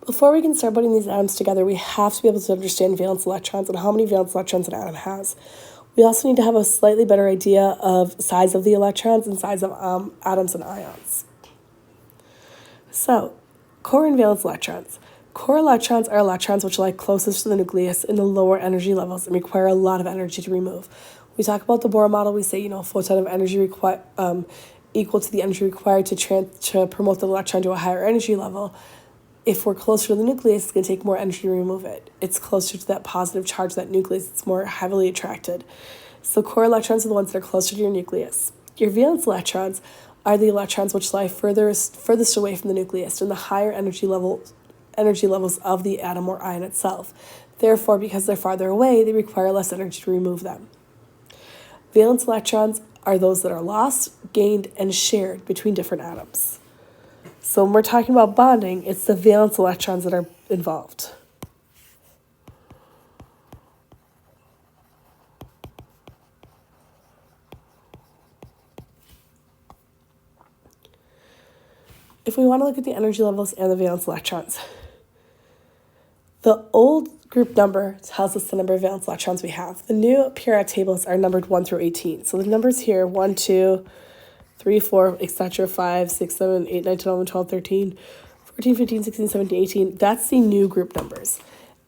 Before we can start putting these atoms together, we have to be able to understand valence electrons and how many valence electrons an atom has. We also need to have a slightly better idea of size of the electrons and size of atoms and ions. So, core and valence electrons. Core electrons are electrons which lie closest to the nucleus in the lower energy levels and require a lot of energy to remove. We talk about the Bohr model, we say, a photon of energy equal to the energy required to promote the electron to a higher energy level. If we're closer to the nucleus, it's going to take more energy to remove it. It's closer to that positive charge of that nucleus. It's more heavily attracted. So core electrons are the ones that are closer to your nucleus. Your valence electrons are the electrons which lie furthest away from the nucleus in the higher energy levels of the atom or ion itself. Therefore, because they're farther away, they require less energy to remove them. Valence electrons are those that are lost, gained, and shared between different atoms. So when we're talking about bonding, it's the valence electrons that are involved. If we want to look at the energy levels and the valence electrons, the old group number tells us the number of valence electrons we have. The new periodic tables are numbered 1 through 18. So the numbers here, 1, 2, 3, 4, etc., 5, 6, 7, 8, 9, 10, 11, 12, 13, 14, 15, 16, 17, 18. That's the new group numbers.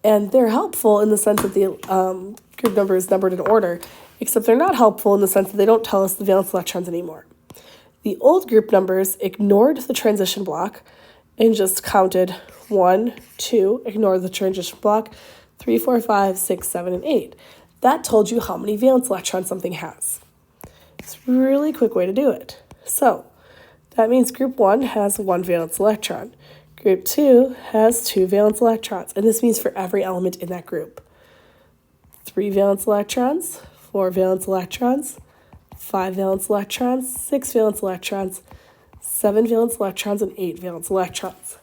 And they're helpful in the sense that the group number is numbered in order, except they're not helpful in the sense that they don't tell us the valence electrons anymore. The old group numbers ignored the transition block and just counted 1, 2, ignored the transition block, 3, 4, 5, 6, 7, and 8. That told you how many valence electrons something has. It's a really quick way to do it. So that means group 1 has 1 valence electron. Group 2 has 2 valence electrons, and this means for every element in that group. 3 valence electrons, 4 valence electrons, 5 valence electrons, 6 valence electrons, 7 valence electrons, and 8 valence electrons.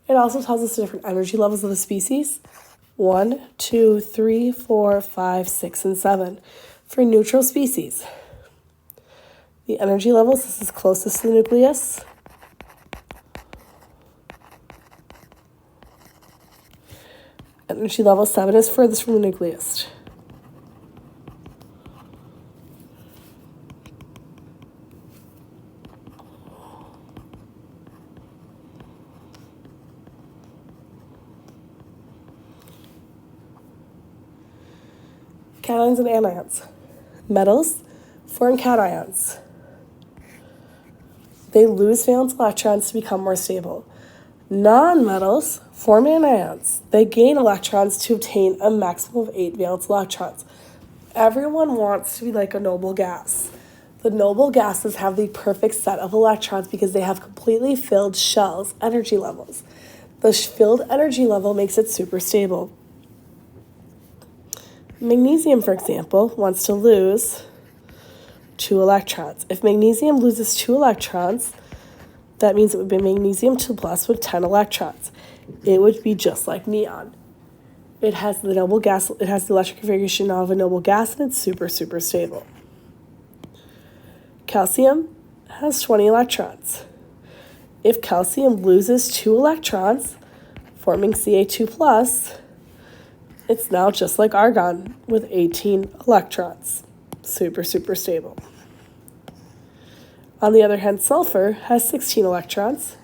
It also tells us the different energy levels of the species. 1, 2, 3, 4, 5, 6, and 7. For neutral species, the energy levels, this is closest to the nucleus. Energy level 7 is furthest from the nucleus. Cations and anions. Metals form cations. They lose valence electrons to become more stable. Non-metals form anions. They gain electrons to obtain a maximum of 8 valence electrons. Everyone wants to be like a noble gas. The noble gases have the perfect set of electrons because they have completely filled shells, energy levels. The filled energy level makes it super stable. Magnesium, for example, wants to lose 2 electrons. If magnesium loses 2 electrons, that means it would be magnesium 2 plus with 10 electrons. It would be just like neon. It has the noble gas, it has the electric configuration of a noble gas, and it's super, super stable. Calcium has 20 electrons. If calcium loses 2 electrons, forming Ca2 plus, it's now just like argon with 18 electrons. Super, super stable. On the other hand, sulfur has 16 electrons.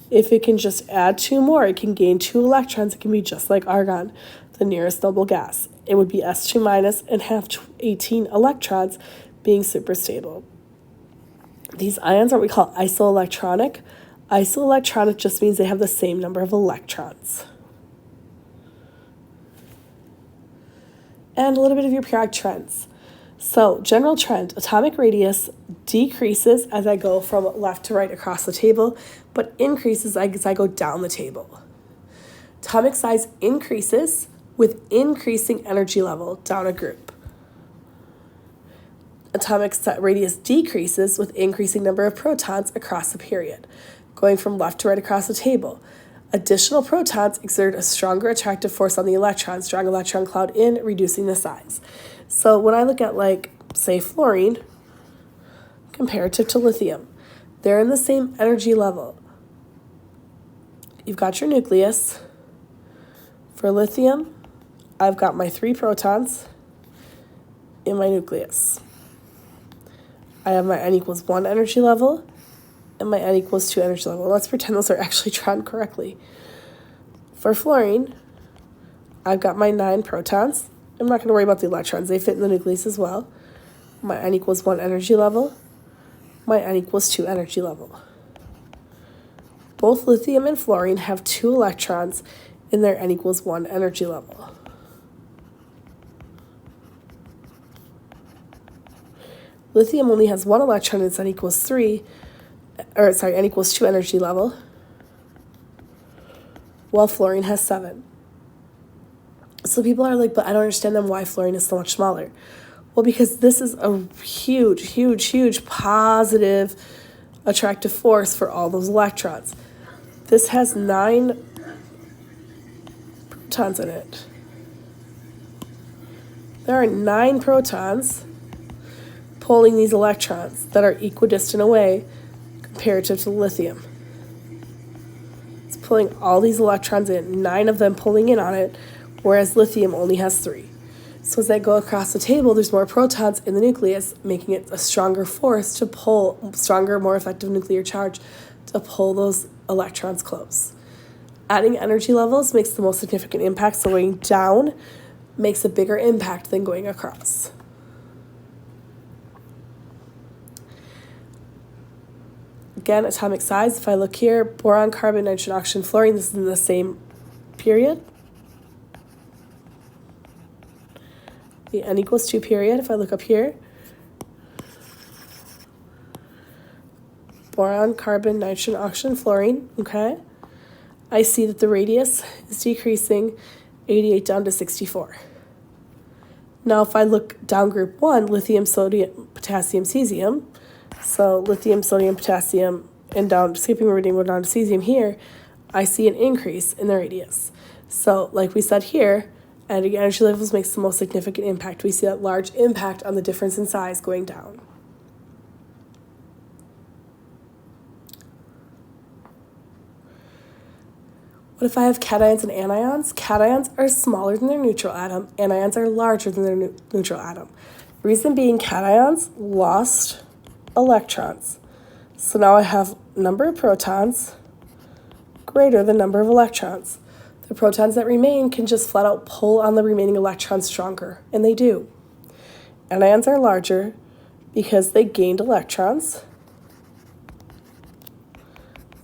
If it can just add 2 more, it can gain 2 electrons. It can be just like argon, the nearest noble gas. It would be S2 minus and have 18 electrons, being super stable. These ions are what we call isoelectronic. Isoelectronic just means they have the same number of electrons. And a little bit of your periodic trends. So, general trend, atomic radius decreases as I go from left to right across the table, but increases as I go down the table. Atomic size increases with increasing energy level down a group. Atomic radius decreases with increasing number of protons across the period, going from left to right across the table. Additional protons exert a stronger attractive force on the electrons, drawing electron cloud in, reducing the size. So when I look at, say, fluorine, comparative to lithium, they're in the same energy level. you've got your nucleus. For lithium, I've got my 3 protons in my nucleus. I have my n equals 1 energy level and my n equals 2 energy level. Let's pretend those are actually drawn correctly. For fluorine, I've got my 9 protons. I'm not going to worry about the electrons. They fit in the nucleus as well. My n equals 1 energy level. My n equals 2 energy level. Both lithium and fluorine have 2 electrons in their n equals 1 energy level. Lithium only has 1 electron in its n equals 2 energy level, while fluorine has 7. So people are like, but I don't understand then why fluorine is so much smaller. Well, because this is a huge, huge, huge positive attractive force for all those electrons. This has 9 protons in it. There are 9 protons pulling these electrons that are equidistant away comparative to lithium. It's pulling all these electrons in, 9 of them pulling in on it, whereas lithium only has 3. So as I go across the table, there's more protons in the nucleus, making it a stronger force to pull, stronger, more effective nuclear charge to pull those electrons close. Adding energy levels makes the most significant impact, so going down makes a bigger impact than going across. Again, atomic size, if I look here, boron, carbon, nitrogen, oxygen, fluorine, this is in the same period. The n equals 2 period, if I look up here. Boron, carbon, nitrogen, oxygen, fluorine, okay? I see that the radius is decreasing 88 down to 64. Now, if I look down group 1, lithium, sodium, potassium, cesium, so lithium, sodium, potassium, and down, skipping meridian, go down to cesium here, I see an increase in the radius. So, like we said here, adding energy levels makes the most significant impact. We see that large impact on the difference in size going down. What if I have cations and anions? Cations are smaller than their neutral atom. Anions are larger than their neutral atom. Reason being, cations lost electrons. So now I have number of protons greater than number of electrons. The protons that remain can just flat out pull on the remaining electrons stronger, and they do. Anions are larger because they gained electrons.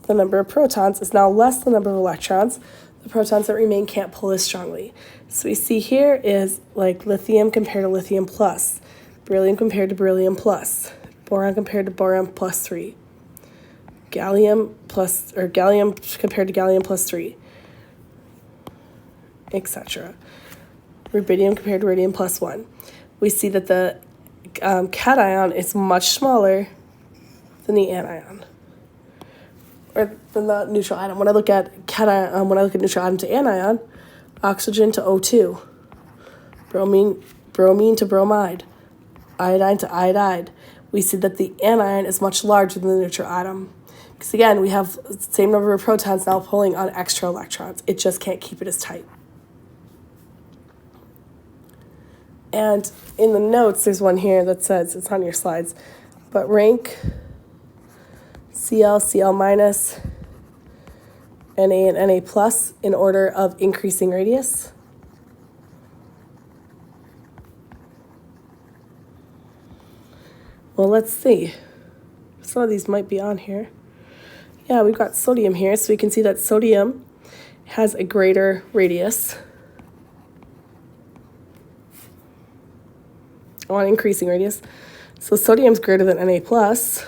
The number of protons is now less than the number of electrons. The protons that remain can't pull as strongly. So we see here is like lithium compared to lithium plus, beryllium compared to beryllium plus, boron compared to boron plus 3, gallium compared to gallium plus 3, etc. Rubidium compared to rubidium plus 1. We see that the cation is much smaller than the anion, or than the neutral atom. When I look at neutral atom to anion, oxygen to O2, bromine to bromide, iodine to iodide, we see that the anion is much larger than the neutral atom. Because again, we have the same number of protons now pulling on extra electrons. It just can't keep it as tight. And in the notes, there's one here that says, it's on your slides, but rank Cl, Cl minus, Na and Na plus in order of increasing radius. Well, let's see. Some of these might be on here. Yeah, we've got sodium here, so we can see that sodium has a greater radius. On increasing radius. So sodium's greater than Na plus.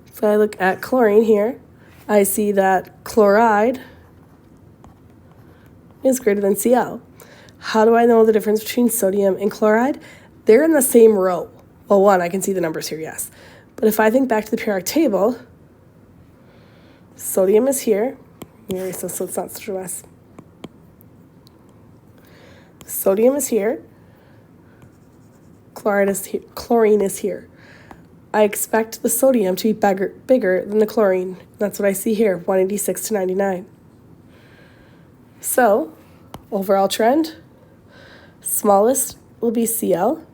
If I look at chlorine here, I see that chloride is greater than Cl. How do I know the difference between sodium and chloride? They're in the same row. Well, one, I can see the numbers here, yes. But if I think back to the periodic table, sodium is here. So it's not such a mess. Sodium is here. Chlorine is here. I expect the sodium to be bigger than the chlorine. That's what I see here, 186 to 99. So, overall trend, smallest will be Cl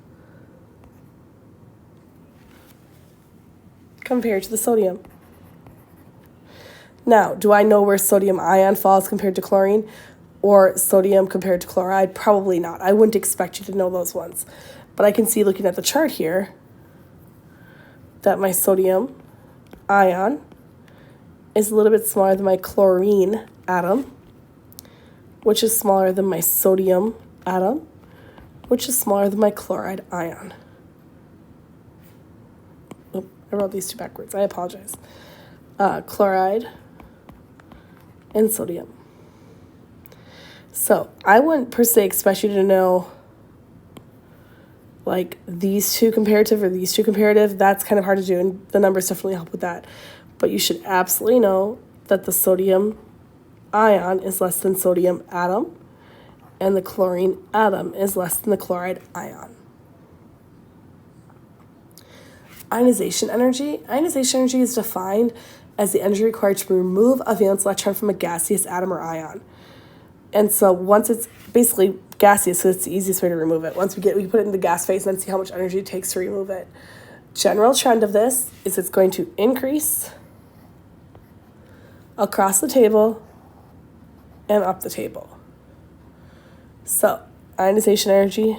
compared to the sodium. Now, do I know where sodium ion falls compared to chlorine or sodium compared to chloride? Probably not. I wouldn't expect you to know those ones. But I can see, looking at the chart here, that my sodium ion is a little bit smaller than my chlorine atom, which is smaller than my sodium atom, which is smaller than my chloride ion. Oh, I wrote these two backwards. I apologize. Chloride and sodium. So I wouldn't per se expect you to know like these two comparative or these two comparative. That's kind of hard to do, and the numbers definitely help with that. But you should absolutely know that the sodium ion is less than sodium atom, and the chlorine atom is less than the chloride ion. Ionization energy. Ionization energy is defined as the energy required to remove a valence electron from a gaseous atom or ion. And so once it's basically gaseous, so it's the easiest way to remove it. Once we put it in the gas phase and then see how much energy it takes to remove it. General trend of this is it's going to increase across the table and up the table. So ionization energy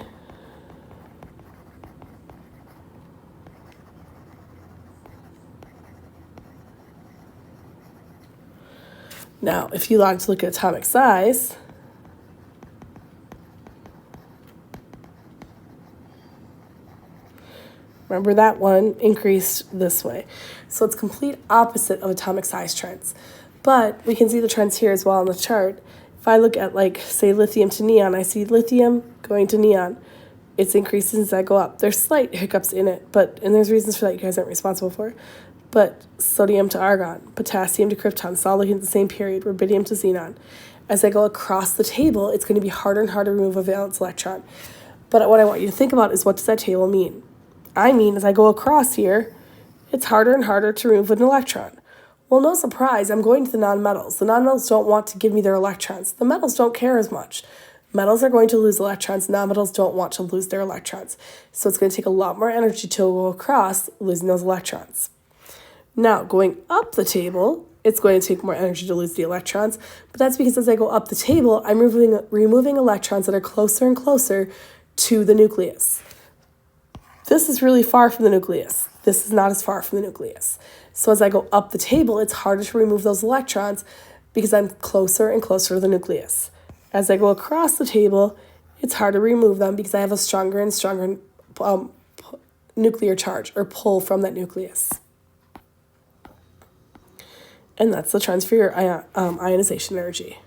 now, if you like to look at atomic size, remember that one increased this way. So it's complete opposite of atomic size trends. But we can see the trends here as well on the chart. If I look at, like, say, lithium to neon, I see lithium going to neon. It's increasing as I go up. There's slight hiccups in it, and there's reasons for that you guys aren't responsible for. But sodium to argon, potassium to krypton, it's all looking at the same period, rubidium to xenon. As I go across the table, it's going to be harder and harder to remove a valence electron. But what I want you to think about is, what does that table mean? I mean, as I go across here, it's harder and harder to remove an electron. Well, no surprise, I'm going to the nonmetals. The nonmetals don't want to give me their electrons. The metals don't care as much. Metals are going to lose electrons. Nonmetals don't want to lose their electrons. So it's going to take a lot more energy to go across losing those electrons. Now, going up the table, it's going to take more energy to lose the electrons, but that's because as I go up the table, I'm removing electrons that are closer and closer to the nucleus. This is really far from the nucleus. This is not as far from the nucleus. So as I go up the table, it's harder to remove those electrons because I'm closer and closer to the nucleus. As I go across the table, it's harder to remove them because I have a stronger and stronger nuclear charge or pull from that nucleus. And that's the trends for your ionization energy.